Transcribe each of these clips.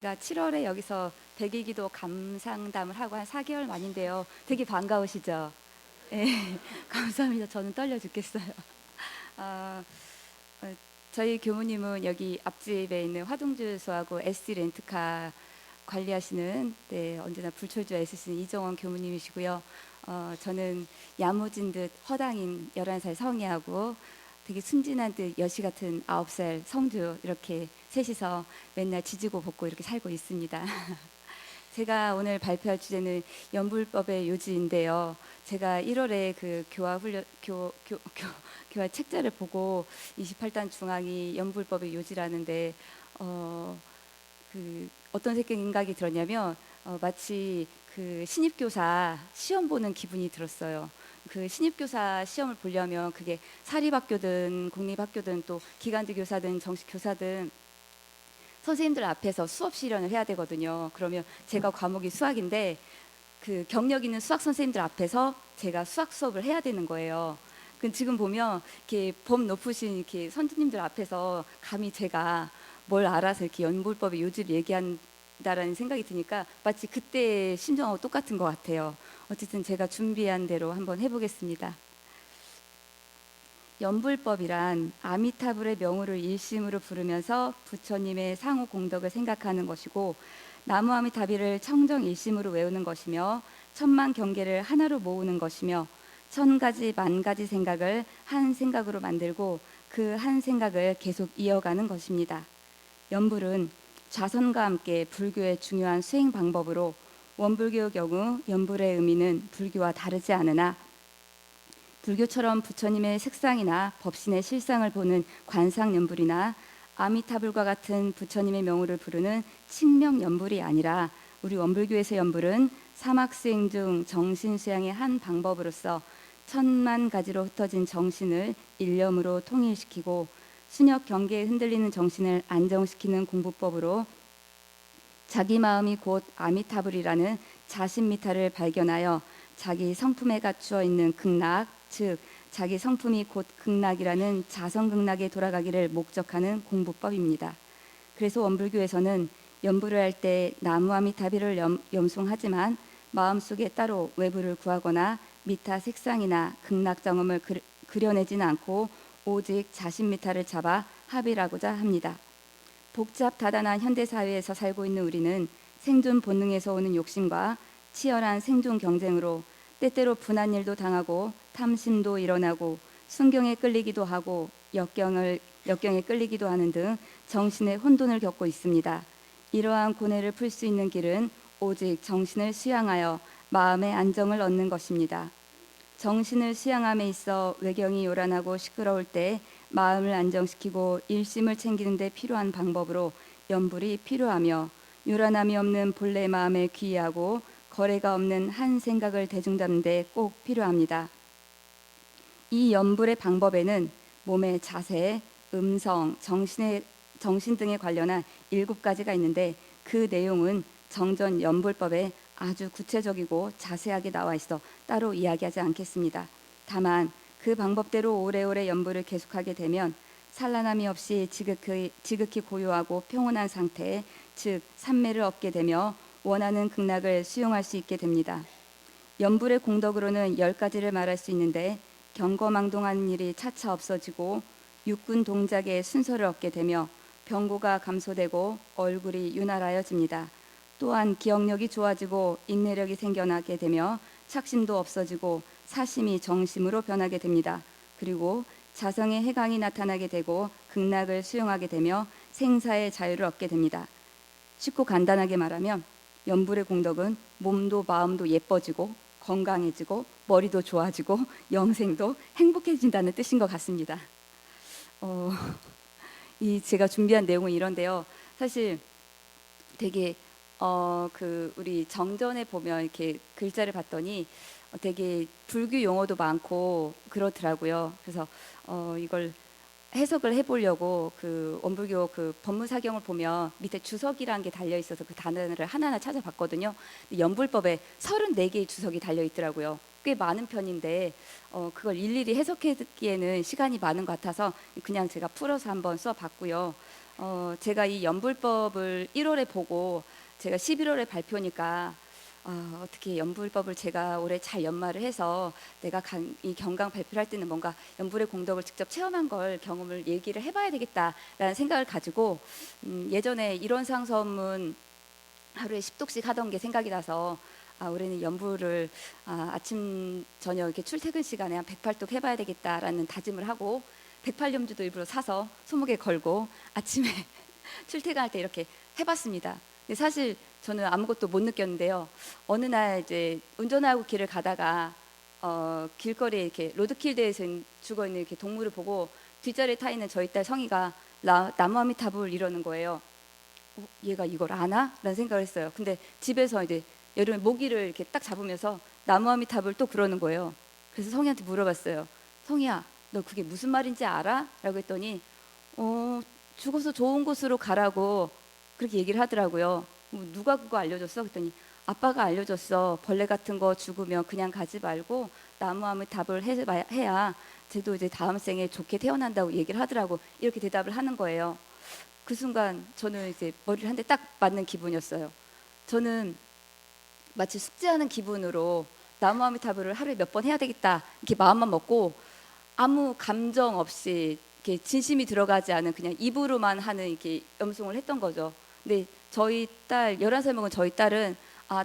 제가 7월에 여기서 백일기도 감상담을 하고 한 4개월 만인데요. 되게 반가우시죠? 네, 감사합니다. 저는 떨려 죽겠어요. 아, 어, 저희 교무님은 여기 앞집에 있는 화동주유소하고 SD 렌트카 관리하시는 언제나 불철주야 애쓰시는 이정원 교무님이시고요. 저는 야무진 듯 허당인 11살 성희하고 되게 순진한 듯 여시 같은 9살 성주, 이렇게 셋이서 맨날 지지고 볶고 이렇게 살고 있습니다. 제가 오늘 발표할 주제는 연불법의 요지인데요. 제가 1월에 그 교화 책자를 보고 28단 중앙이 연불법의 요지라는데 어떤 생각이 들었냐면 마치 그 신입교사 시험 보는 기분이 들었어요. 그 신입교사 시험을 보려면 그게 사립학교든 공립학교든 또 기간제 교사든 정식 교사든 선생님들 앞에서 수업 실현을 해야 되거든요. 그러면 제가 과목이 수학인데 그 경력 있는 수학 선생님들 앞에서 제가 수학 수업을 해야 되는 거예요. 그 지금 보면 이렇게 범 높으신 이렇게 선생님들 앞에서 감히 제가 뭘 알아서 이렇게 연불법의 요지를 얘기한다라는 생각이 드니까 마치 그때 심정하고 똑같은 것 같아요. 어쨌든 제가 준비한 대로 한번 해보겠습니다. 연불법이란 아미타불의 명호를 일심으로 부르면서 부처님의 상호 공덕을 생각하는 것이고, 나무아미타비를 청정일심으로 외우는 것이며, 천만 경계를 하나로 모으는 것이며, 1000가지 만가지 생각을 한 생각으로 만들고 그 한 생각을 계속 이어가는 것입니다. 연불은 좌선과 함께 불교의 중요한 수행 방법으로, 원불교의 경우 연불의 의미는 불교와 다르지 않으나 불교처럼 부처님의 색상이나 법신의 실상을 보는 관상연불이나 아미타불과 같은 부처님의 명호를 부르는 칭명연불이 아니라, 우리 원불교에서 연불은 사막수행 중 정신수양의 한 방법으로서 1000만 가지로 흩어진 정신을 일념으로 통일시키고 순역 경계에 흔들리는 정신을 안정시키는 공부법으로, 자기 마음이 곧 아미타불이라는 자신미타를 발견하여 자기 성품에 갖추어 있는 극락, 즉 자기 성품이 곧 극락이라는 자성극락에 돌아가기를 목적하는 공부법입니다. 그래서 원불교에서는 연불을 할 때 나무아미타비를 염송하지만 마음속에 따로 외부를 구하거나 미타 색상이나 극락 정음을 그려내지는 않고 오직 자신미타를 잡아 합의하고자 합니다. 복잡 다단한 현대사회에서 살고 있는 우리는 생존 본능에서 오는 욕심과 치열한 생존 경쟁으로 때때로 분한 일도 당하고 탐심도 일어나고 순경에 끌리기도 하고 역경에 끌리기도 하는 등 정신의 혼돈을 겪고 있습니다. 이러한 고뇌를 풀 수 있는 길은 오직 정신을 수양하여 마음의 안정을 얻는 것입니다. 정신을 수양함에 있어 외경이 요란하고 시끄러울 때 마음을 안정시키고 일심을 챙기는 데 필요한 방법으로 연불이 필요하며, 요란함이 없는 본래 마음에 귀의하고 거래가 없는 한 생각을 대중잡는 데 꼭 필요합니다. 이 연불의 방법에는 몸의 자세, 음성, 정신 등에 관련한 7가지가 있는데, 그 내용은 정전 연불법에 아주 구체적이고 자세하게 나와 있어 따로 이야기하지 않겠습니다. 다만 그 방법대로 오래오래 연불을 계속하게 되면 산란함이 없이 지극히 고요하고 평온한 상태, 즉 삼매를 얻게 되며 원하는 극락을 수용할 수 있게 됩니다. 연불의 공덕으로는 10가지를 말할 수 있는데, 경거망동하는 일이 차차 없어지고 육군 동작의 순서를 얻게 되며 병고가 감소되고 얼굴이 윤활하여집니다. 또한 기억력이 좋아지고 인내력이 생겨나게 되며 착심도 없어지고 사심이 정심으로 변하게 됩니다. 그리고 자성의 해강이 나타나게 되고 극락을 수용하게 되며 생사의 자유를 얻게 됩니다. 쉽고 간단하게 말하면 연불의 공덕은 몸도 마음도 예뻐지고 건강해지고 머리도 좋아지고 영생도 행복해진다는 뜻인 것 같습니다. 제가 준비한 내용은 이런데요. 사실 되게 우리 정전에 보면 이렇게 글자를 봤더니 되게 불교 용어도 많고 그렇더라고요. 그래서 이걸 해석을 해보려고 그 원불교 그 법문사경을 보면 밑에 주석이라는 게 달려 있어서 그 단어를 하나하나 찾아봤거든요. 연불법에 34개의 주석이 달려 있더라고요. 꽤 많은 편인데 그걸 일일이 해석하기에는 시간이 많은 것 같아서 그냥 제가 풀어서 한번 써봤고요. 제가 이 연불법을 1월에 보고 제가 11월에 발표니까 어떻게 연불법을 제가 올해 잘 연마를 해서 내가 이 경강 발표를 할 때는 뭔가 연불의 공덕을 직접 체험한 걸 경험을 얘기를 해봐야 되겠다라는 생각을 가지고 예전에 이론 상서문 하루에 10독씩 하던 게 생각이 나서 올해는 연불을 아침 저녁 이렇게 출퇴근 시간에 한 108독 해봐야 되겠다라는 다짐을 하고 108염주도 일부러 사서 손목에 걸고 아침에 출퇴근할 때 이렇게 해봤습니다. 근데 사실 저는 아무것도 못 느꼈는데요. 어느 날 이제 운전하고 길을 가다가 길거리에 이렇게 로드킬드에서 죽어 있는 이렇게 동물을 보고 뒷자리에 타 있는 저희 딸 성희가 나무아미타불 이러는 거예요. 얘가 이걸 아나? 라는 생각을 했어요. 근데 집에서 이제 여름에 모기를 이렇게 딱 잡으면서 나무아미타불 또 그러는 거예요. 그래서 성희한테 물어봤어요. 성희야, 너 그게 무슨 말인지 알아? 라고 했더니 죽어서 좋은 곳으로 가라고 그렇게 얘기를 하더라고요. 누가 그거 알려줬어? 그랬더니 아빠가 알려줬어. 벌레 같은 거 죽으면 그냥 가지 말고 나무아미타불 해야 쟤도 이제 다음 생에 좋게 태어난다고 얘기를 하더라고. 이렇게 대답을 하는 거예요. 그 순간 저는 이제 머리를 한 대 딱 맞는 기분이었어요. 저는 마치 숙제하는 기분으로 나무아미타불을 하루에 몇 번 해야 되겠다 이렇게 마음만 먹고 아무 감정 없이 이렇게 진심이 들어가지 않은 그냥 입으로만 하는 이렇게 염송을 했던 거죠. 근데 저희 딸 11살 먹은 저희 딸은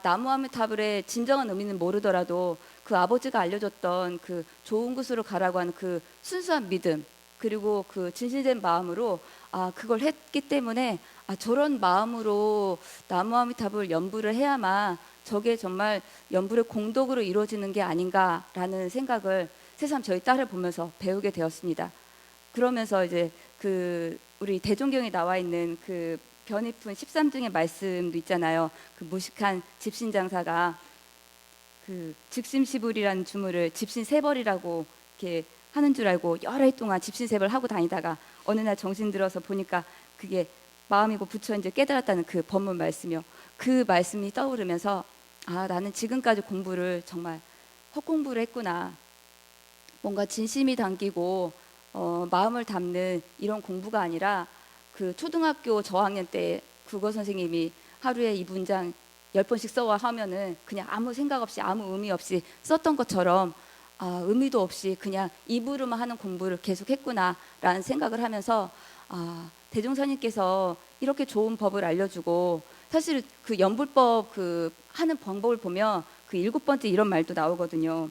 나무아미타불의 진정한 의미는 모르더라도 그 아버지가 알려줬던 그 좋은 곳으로 가라고 하는 그 순수한 믿음 그리고 그 진실된 마음으로 그걸 했기 때문에 저런 마음으로 나무아미타불 연불을 해야만 저게 정말 연불의 공덕으로 이루어지는 게 아닌가라는 생각을 새삼 저희 딸을 보면서 배우게 되었습니다. 그러면서 이제 그 우리 대종경에 나와 있는 그 변이푼 13중의 말씀도 있잖아요. 그 무식한 집신장사가 그 즉심시불이라는 주문을 집신세벌이라고 이렇게 하는 줄 알고 여러 해 동안 집신세벌 하고 다니다가 어느 날 정신 들어서 보니까 그게 마음이고 부처 이제 깨달았다는 그 법문 말씀이요. 그 말씀이 떠오르면서 나는 지금까지 공부를 정말 헛공부를 했구나. 뭔가 진심이 담기고 마음을 담는 이런 공부가 아니라 그 초등학교 저학년 때 국어 선생님이 하루에 이 문장 10번씩 써와 하면은 그냥 아무 생각 없이 아무 의미 없이 썼던 것처럼 의미도 없이 그냥 입으로만 하는 공부를 계속했구나라는 생각을 하면서 대종사님께서 이렇게 좋은 법을 알려주고 사실 그 연불법 그 하는 방법을 보면 그 7번째 이런 말도 나오거든요.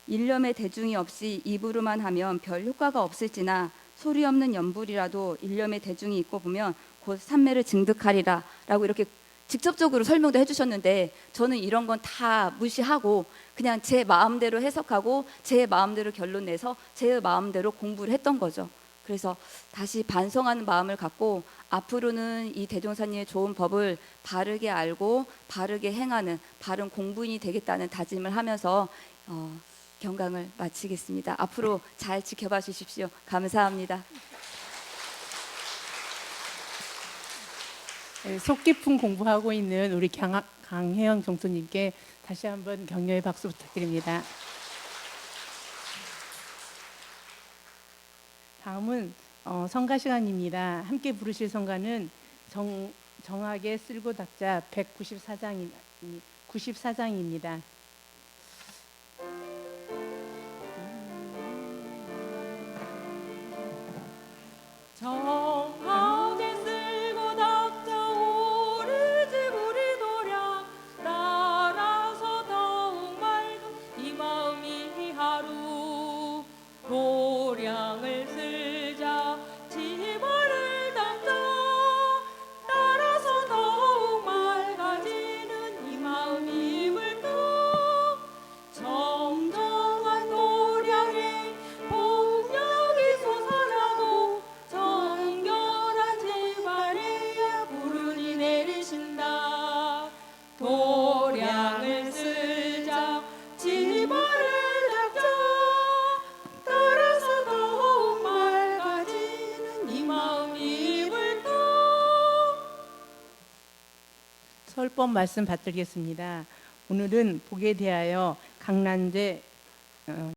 일념의 대중이 없이 입으로만 하면 별 효과가 없을지나 소리 없는 연불이라도 일념의 대중이 있고 보면 곧 삼매를 증득하리라 라고 이렇게 직접적으로 설명도 해주셨는데 저는 이런 건 다 무시하고 그냥 제 마음대로 해석하고 제 마음대로 결론 내서 제 마음대로 공부를 했던 거죠. 그래서 다시 반성하는 마음을 갖고 앞으로는 이 대종사님의 좋은 법을 바르게 알고 바르게 행하는 바른 공부인이 되겠다는 다짐을 하면서 경강을 마치겠습니다. 앞으로 잘 지켜봐 주십시오. 감사합니다. 속 깊은 공부하고 있는 우리 강혜영 정수님께 다시 한번 격려의 박수 부탁드립니다. 다음은 성가 시간입니다. 함께 부르실 성가는 정학의 쓸고 닦자 94장입니다. 정하게 쓸고 닦자 오르지 우리 도량 따라서 더욱 맑은 이 마음이 하루 도량을 쓸자 지발을 닦자 따라서 더욱 맑아지는 이 마음이 물떠 정정한 도량에 폭력이 솟아나고 정결한 지발에 불운이 내리신다 도량을 쓸자 지발을 닦자 따라서 더욱 맑아지는 이 마음이 불떠 설법 말씀 받들겠습니다. 오늘은 복에 대하여 강란제